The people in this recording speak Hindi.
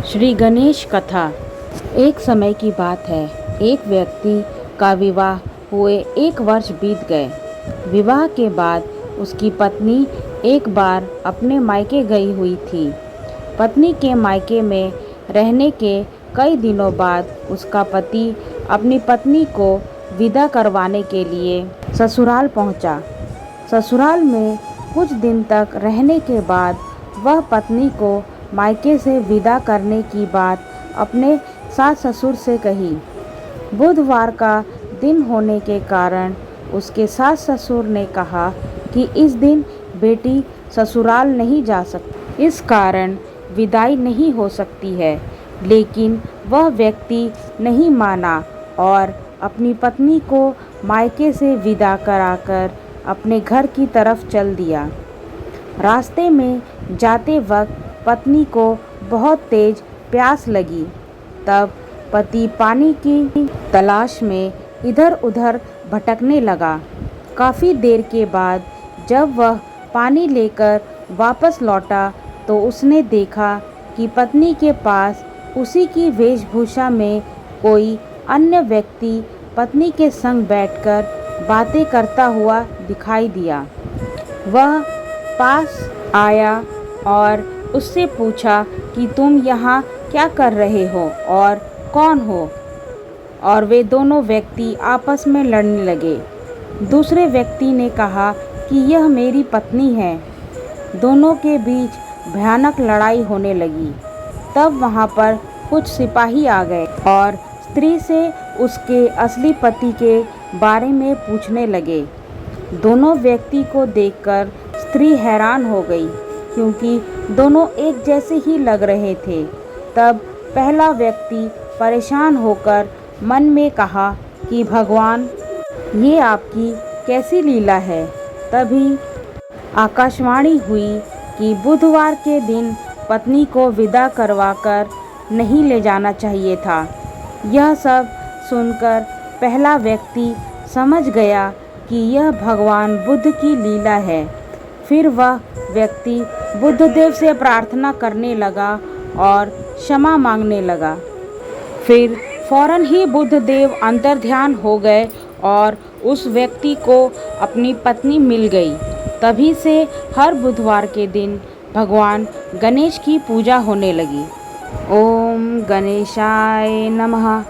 श्री गणेश कथा। एक समय की बात है। एक व्यक्ति का विवाह हुए 1 वर्ष बीत गए। विवाह के बाद उसकी पत्नी एक बार अपने मायके गई हुई थी। पत्नी के मायके में रहने के कई दिनों बाद उसका पति अपनी पत्नी को विदा करवाने के लिए ससुराल पहुंचा। ससुराल में कुछ दिन तक रहने के बाद वह पत्नी को मायके से विदा करने की बात अपने सास ससुर से कही। बुधवार का दिन होने के कारण उसके सास ससुर ने कहा कि इस दिन बेटी ससुराल नहीं जा सकती, इस कारण विदाई नहीं हो सकती है। लेकिन वह व्यक्ति नहीं माना और अपनी पत्नी को मायके से विदा कराकर अपने घर की तरफ चल दिया। रास्ते में जाते वक्त पत्नी को बहुत तेज प्यास लगी। तब पति पानी की तलाश में इधर उधर भटकने लगा। काफ़ी देर के बाद जब वह पानी लेकर वापस लौटा तो उसने देखा कि पत्नी के पास उसी की वेशभूषा में कोई अन्य व्यक्ति पत्नी के संग बैठकर बातें करता हुआ दिखाई दिया। वह पास आया और उससे पूछा कि तुम यहाँ क्या कर रहे हो और कौन हो? और वे दोनों व्यक्ति आपस में लड़ने लगे। दूसरे व्यक्ति ने कहा कि यह मेरी पत्नी है। दोनों के बीच भयानक लड़ाई होने लगी। तब वहाँ पर कुछ सिपाही आ गए और स्त्री से उसके असली पति के बारे में पूछने लगे। दोनों व्यक्ति को देखकर स्त्री हैरान हो गई, क्योंकि दोनों एक जैसे ही लग रहे थे। तब पहला व्यक्ति परेशान होकर मन में कहा कि भगवान, ये आपकी कैसी लीला है। तभी आकाशवाणी हुई कि बुधवार के दिन पत्नी को विदा करवाकर नहीं ले जाना चाहिए था। यह सब सुनकर पहला व्यक्ति समझ गया कि यह भगवान बुद्ध की लीला है। फिर वह व्यक्ति बुद्धदेव से प्रार्थना करने लगा और क्षमा मांगने लगा। फिर फौरन ही बुद्धदेव अंतर्ध्यान हो गए और उस व्यक्ति को अपनी पत्नी मिल गई। तभी से हर बुधवार के दिन भगवान गणेश की पूजा होने लगी। ओम गणेशाय नमः।